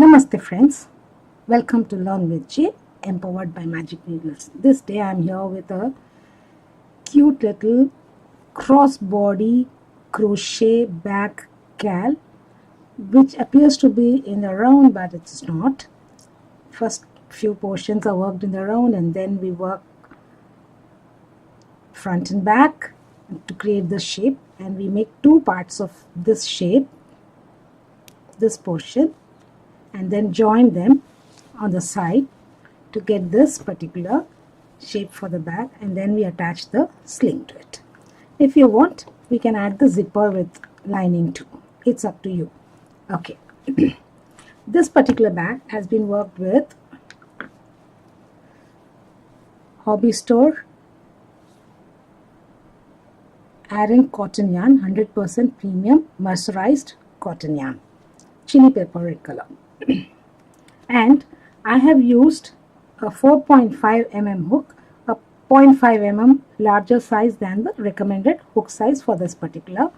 Namaste friends, welcome to Learn with J, empowered by Magic Needles. This day I am here with a cute little crossbody crochet back cal, which appears to be in the round but it's not. First few portions are worked in the round and then we work front and back to create the shape, and we make two parts of this shape, this portion, and then join them on the side to get this particular shape for the back, and then we attach the sling to it. If you want, we can add the zipper with lining too. It's up to you. Okay. This particular bag has been worked with hobby store Aran cotton yarn, 100% premium mercerized cotton yarn, chili pepper red color. And I have used a 4.5 mm hook, a 0.5 mm larger size than the recommended hook size for this particular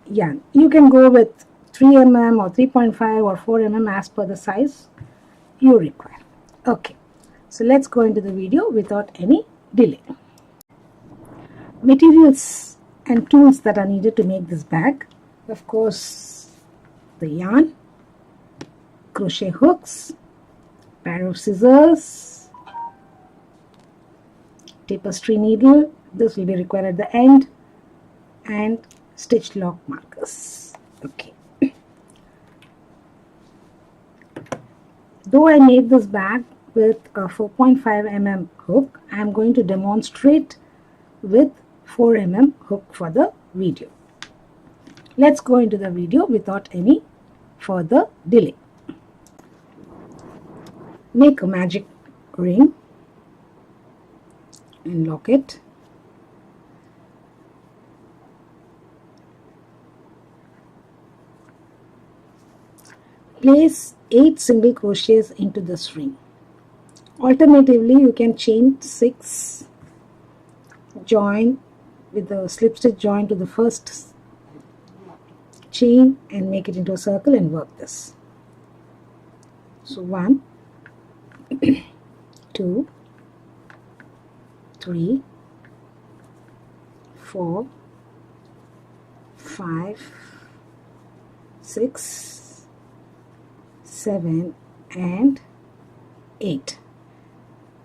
yarn. You can go with 3 mm or 3.5 or 4 mm as per the size you require. Okay, so let's go into the video without any delay. Materials and tools that are needed to make this bag: of course the yarn, crochet hooks, pair of scissors, tapestry needle, this will be required at the end, and stitch lock markers. Okay. Though I made this bag with a 4.5 mm hook, I am going to demonstrate with 4 mm hook for the video. Let's go into the video without any further delay. Make a magic ring and lock it. Place 8 single crochets into this ring. Alternatively, you can chain 6, join with the slip stitch join to the first chain and make it into a circle and work this. So 1, 2, 3, 4, 5, 6, 7 and 8.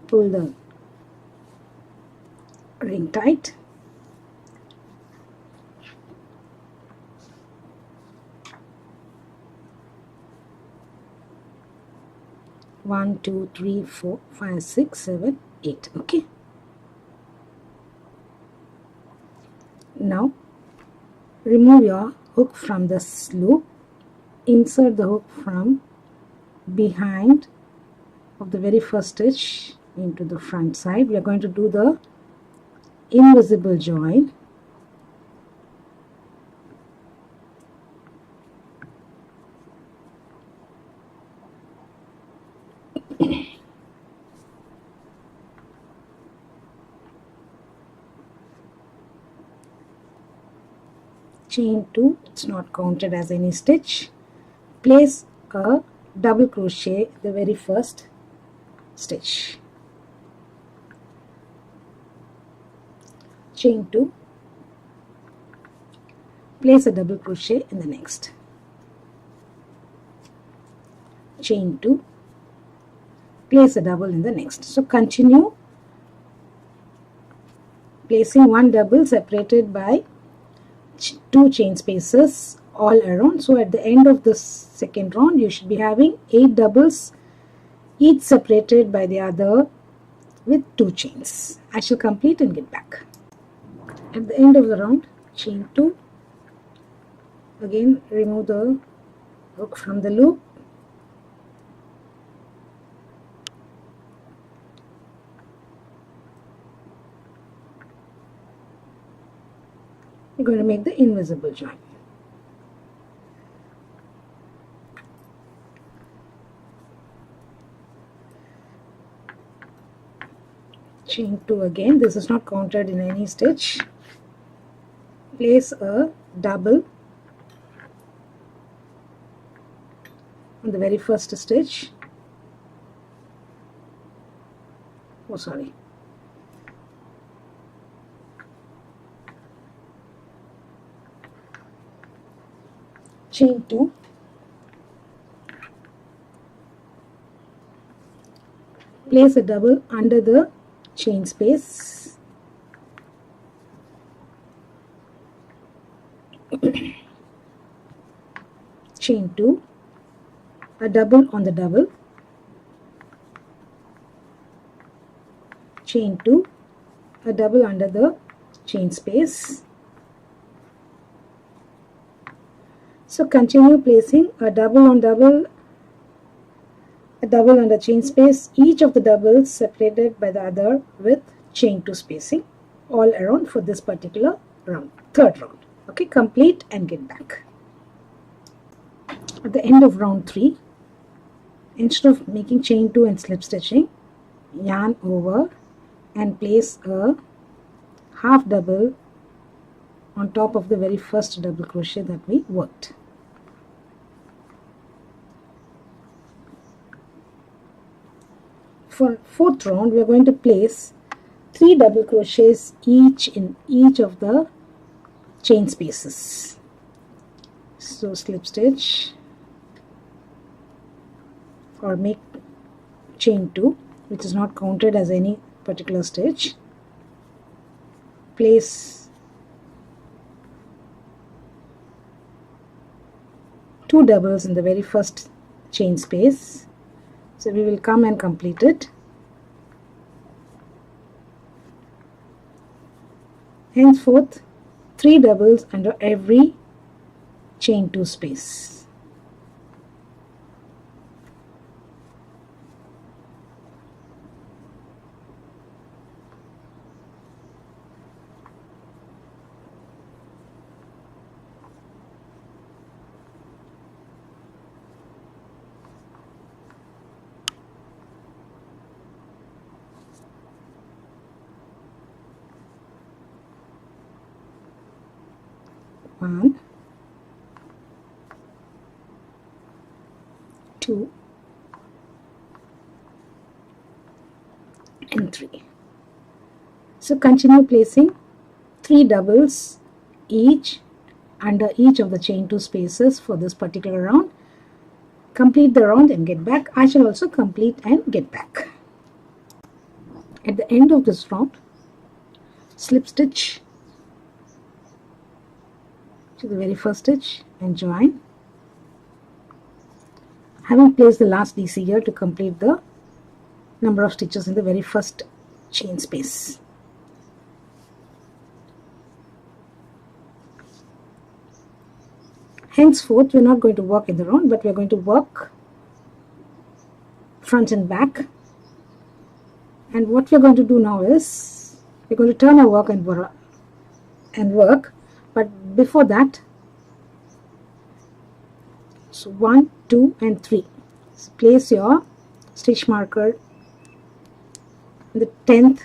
Pull the ring tight. One, 2, 3, 4, 5, 6, 7, 8. Okay. Now remove your hook from this loop. Insert the hook from behind of the very first stitch into the front side. We are going to do the invisible join. Chain 2, it's not counted as any stitch. Place a double crochet the very first stitch. Chain 2, place a double crochet in the next. Chain 2, place a double in the next. So continue placing one double separated by 2 chain spaces all around. So at the end of this second round you should be having 8 doubles, each separated by the other with 2 chains. I shall complete and get back. At the end of the round, chain 2, again remove the hook from the loop. We're going to make the invisible join. Chain 2 again, this is not counted in any stitch. Place a double on the very first stitch. Oh, sorry. Chain 2, place a double under the chain space, chain 2, a double on the double, chain 2, a double under the chain space. So continue placing a double on double, a double under chain space, each of the doubles separated by the other with chain 2 spacing all around for this particular round, third round. Okay, complete and get back. At the end of round 3, instead of making chain 2 and slip stitching, yarn over and place a half double on top of the very first double crochet that we worked. For fourth round, we are going to place 3 double crochets each in each of the chain spaces. So slip stitch or make chain 2, which is not counted as any particular stitch. Place 2 doubles in the very first chain space. So we will come and complete it. Henceforth, 3 doubles under every chain 2 space. One, 2, and 3. So continue placing 3 doubles each under each of the chain 2 spaces for this particular round. Complete the round and get back. I shall also complete and get back. At the end of this round, slip stitch to the very first stitch and join. Having placed the last DC here to complete the number of stitches in the very first chain space. Henceforth, we are not going to work in the round, but we are going to work front and back. And what we are going to do now is we are going to turn our work and work. But before that, so 1, 2, and 3. So place your stitch marker in the 10th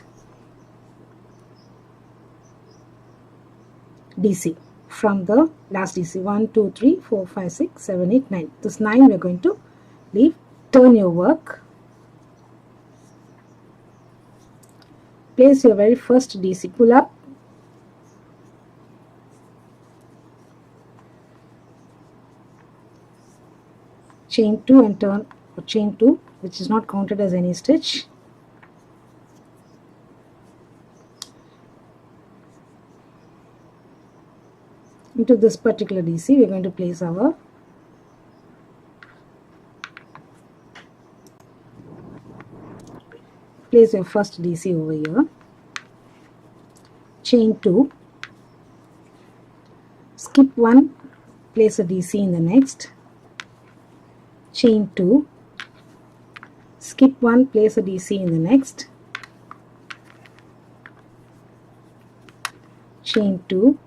DC from the last DC. 1, 2, 3, 4, 5, 6, 7, 8, 9. This 9 we are going to leave. Turn your work. Place your very first DC. Pull up. Chain 2 and turn, or chain 2, which is not counted as any stitch. Into this particular DC, we are going to place our your first DC over here. Chain 2, skip 1, place a DC in the next. Chain 2, skip 1, place a DC in the next. Chain 2,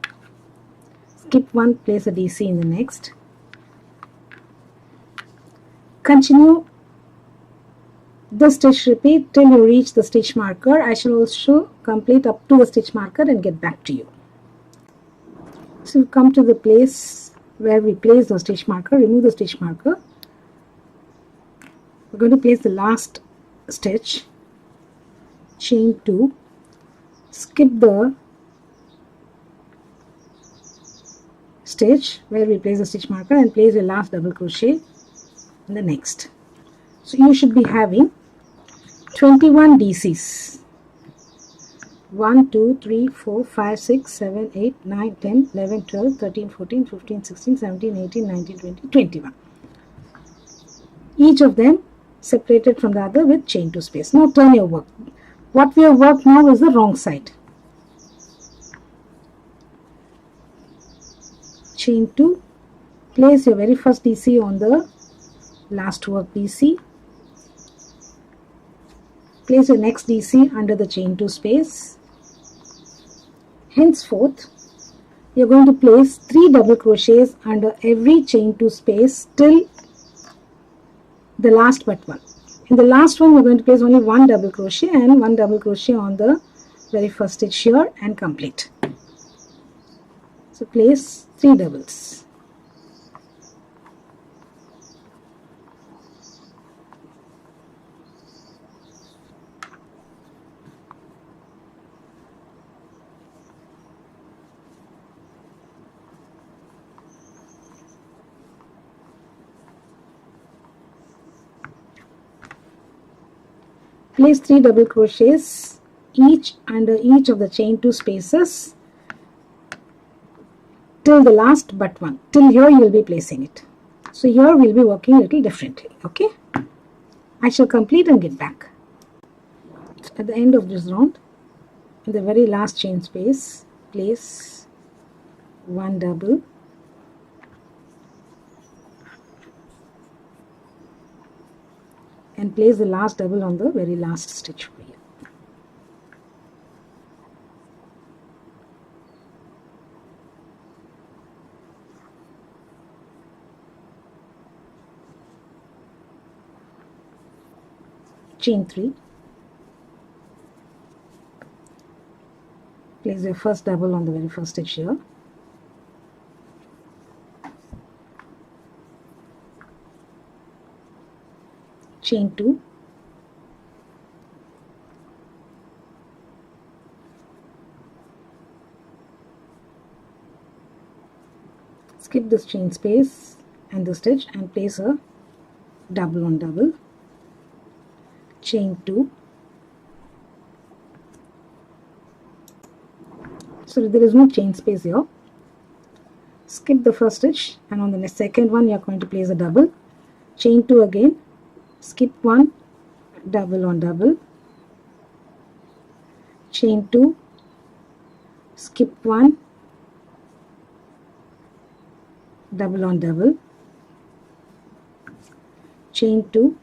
skip 1, place a DC in the next. Continue the stitch repeat till you reach the stitch marker. I shall also complete up to the stitch marker and get back to you. So come to the place where we place the stitch marker, remove the stitch marker. we're going to place the last stitch, chain 2, skip the stitch where we place the stitch marker and place your last double crochet in the next. So you should be having 21 DCs. 1, 2, 3, 4, 5, 6, 7, 8, 9, 10, 11, 12, 13, 14, 15, 16, 17, 18, 19, 20, 21. Each of them separated from the other with chain 2 space. Now turn your work. What we have worked now is the wrong side. Chain 2, place your very first DC on the last work DC. Place your next DC under the chain 2 space. Henceforth, you are going to place 3 double crochets under every chain 2 space till the last but one. In the last one, we are going to place only 1 double crochet and 1 double crochet on the very first stitch here and complete. So place 3 doubles. Place 3 double crochets each under each of the chain 2 spaces till the last but one. Till here you will be placing it. So here we will be working a little differently. Okay. I shall complete and get back. At the end of this round, in the very last chain space, place 1 double. And place the last double on the very last stitch over here. Chain 3. Place your first double on the very first stitch here. Chain 2, skip this chain space and the stitch and place a double on double, chain 2. So there is no chain space here. Skip the first stitch and on the second one you are going to place a double, chain 2 again, skip 1, double on double, chain 2, skip 1, double on double, chain 2,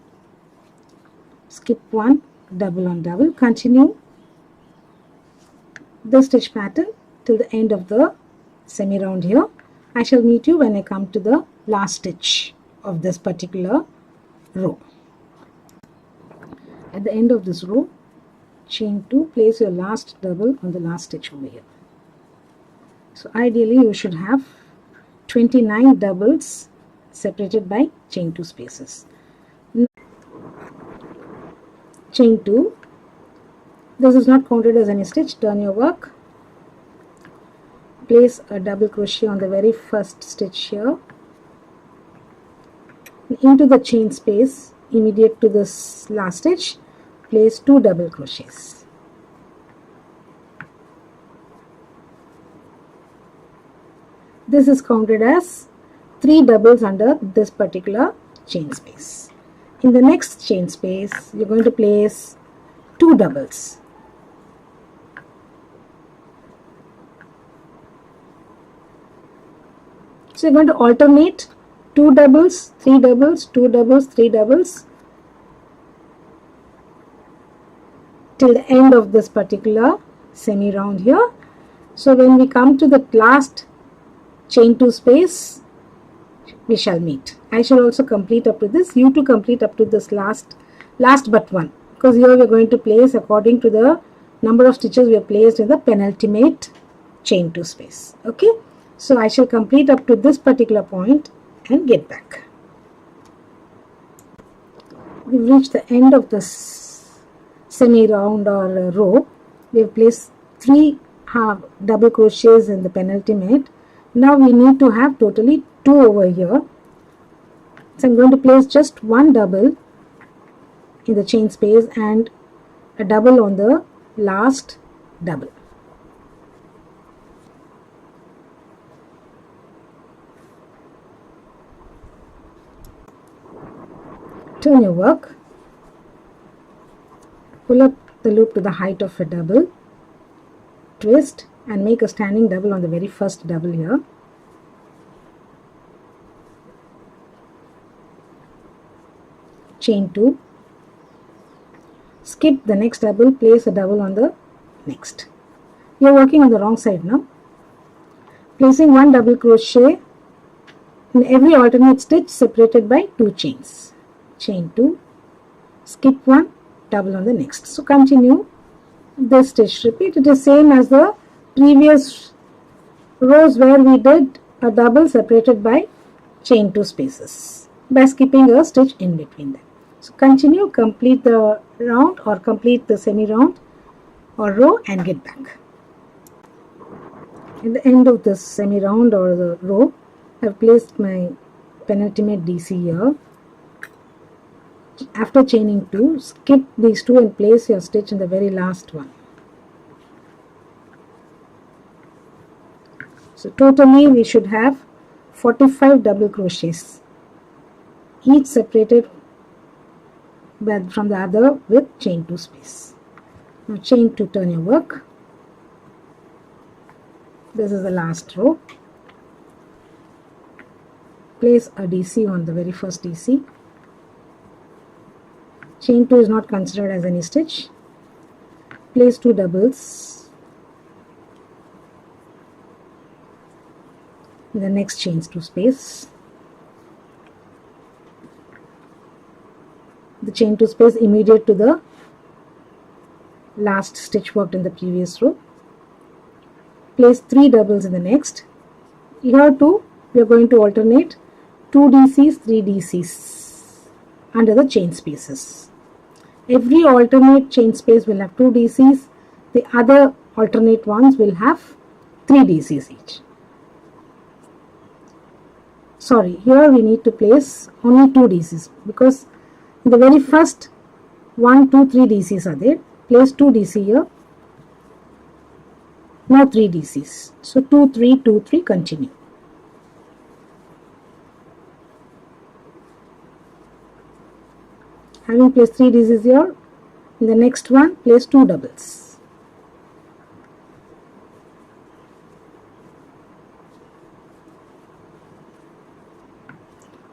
skip 1, double on double. Continue the stitch pattern till the end of the semi round here. I shall meet you when I come to the last stitch of this particular row. At the end of this row, chain 2, place your last double on the last stitch over here. So ideally you should have 29 doubles separated by chain 2 spaces. Chain 2, this is not counted as any stitch. Turn your work, place a double crochet on the very first stitch here, into the chain space immediate to this last stitch, place 2 double crochets. This is counted as 3 doubles under this particular chain space. In the next chain space, you are going to place 2 doubles. So you are going to alternate 2 doubles, 3 doubles, 2 doubles, 3 doubles till the end of this particular semi round here. So when we come to the last chain 2 space, we shall meet. I shall also complete up to this. You to complete up to this last but one, because here we are going to place according to the number of stitches we have placed in the penultimate chain 2 space. Okay, so I shall complete up to this particular point and get back. we've reached the end of this semi-round or row. We've placed 3 double crochets in the penultimate. Now we need to have totally 2 over here. So I'm going to place just 1 double in the chain space and a double on the last double. Turn your work, pull up the loop to the height of a double, twist and make a standing double on the very first double here. Chain 2, skip the next double, place a double on the next. You are working on the wrong side now. Placing 1 double crochet in every alternate stitch separated by 2 chains. Chain 2, skip 1, double on the next. So continue this stitch, repeat. It is same as the previous rows where we did a double separated by chain 2 spaces by skipping a stitch in between them. So continue, complete the round or complete the semi-round or row and get back. At the end of this semi-round or the row, I have placed my penultimate DC here. After chaining 2, skip these 2 and place your stitch in the very last one. So totally we should have 45 double crochets, each separated from the other with chain 2 space. Now chain 2, turn your work. This is the last row. Place a DC on the very first DC. Chain 2 is not considered as any stitch. Place 2 doubles in the next chain 2 space. The chain 2 space immediate to the last stitch worked in the previous row. Place 3 doubles in the next. Here too we are going to alternate 2 DCs, 3 DCs under the chain spaces. Every alternate chain space will have 2 DCs. The other alternate ones will have 3 DCs each. Sorry, here we need to place only 2 DCs because in the very first 1, 2, 3 DCs are there. Place 2 DC here. Now 3 DCs. So 2, 3, 2, 3, continue. Having placed 3 DCs here, in the next one place 2 doubles.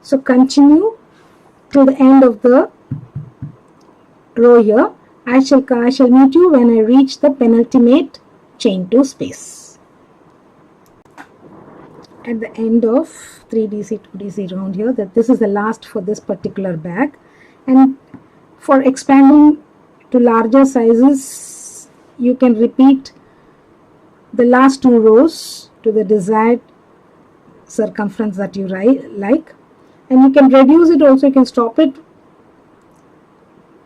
So continue till the end of the row here. I shall meet you when I reach the penultimate chain 2 space. At the end of 3 DC 2 DC round here, that this is the last for this particular bag, and for expanding to larger sizes you can repeat the last 2 rows to the desired circumference that you like, and you can reduce it also. You can stop it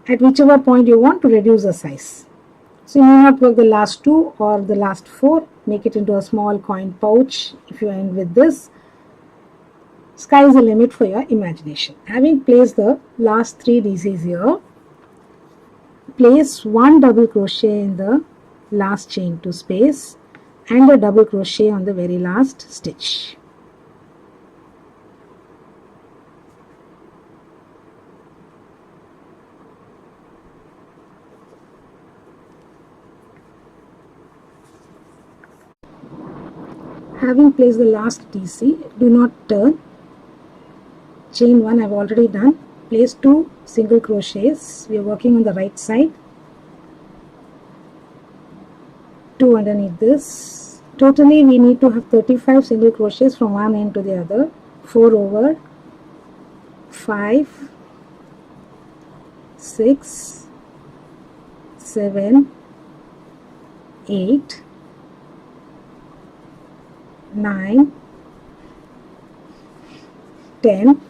at whichever point you want to reduce the size. So you may not work the last 2 or the last 4, make it into a small coin pouch if you end with this. Sky is the limit for your imagination. Having placed the last 3 DCs here, place 1 double crochet in the last chain 2 space and a double crochet on the very last stitch. Having placed the last DC, do not turn. Chain 1 I have already done. Place 2 single crochets. We are working on the right side. 2 underneath this. Totally we need to have 35 single crochets from one end to the other. 4 over 5, 6, 7, 8, 9, 10,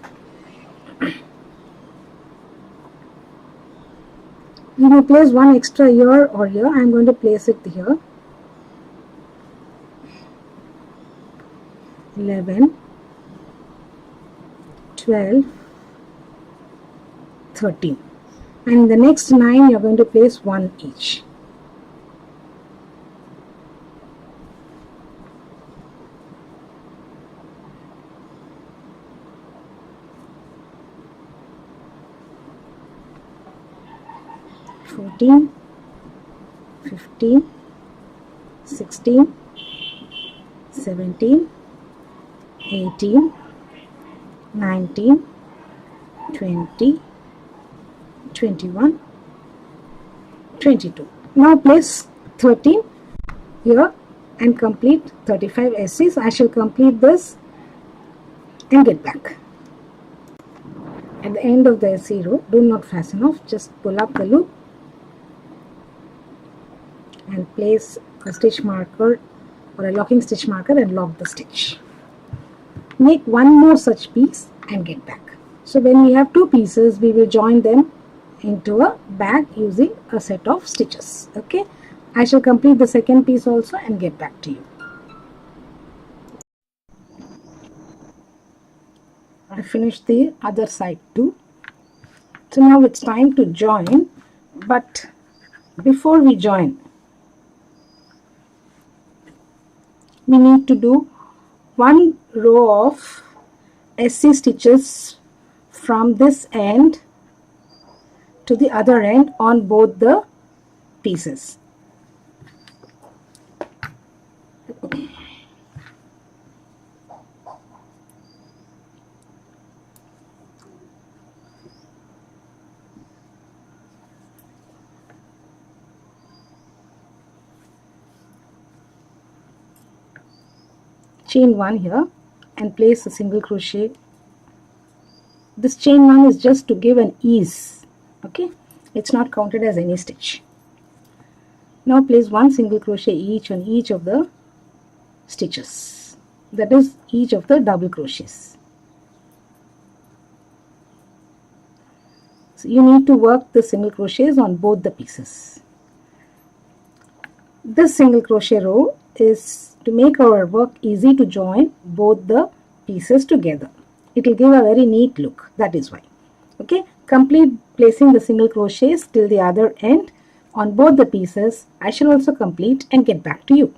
You may place one extra here or here. I am going to place it here. 11, 12, 13, and in the next 9 you are going to place one each. (14, 15, 16, 17, 18, 19, 20, 21, 22. Now place 13 here and complete 35 SCs. I shall complete this and get back. At the end of the SC row, do not fasten off, just pull up the loop and place a stitch marker or a locking stitch marker and lock the stitch. Make one more such piece and get back. So when we have 2 pieces, we will join them into a bag using a set of stitches. Okay, I shall complete the second piece also and get back to you. I finished the other side too. So now it's time to join, but before we join, we need to do one row of SC stitches from this end to the other end on both the pieces. Chain 1 here and place a single crochet. This chain 1 is just to give an ease. Okay, it's not counted as any stitch. Now place one single crochet each on each of the stitches, that is each of the double crochets. So you need to work the single crochets on both the pieces. This single crochet row is to make our work easy to join both the pieces together. It will give a very neat look, that is why. Okay, complete placing the single crochets till the other end on both the pieces. I shall also complete and get back to you.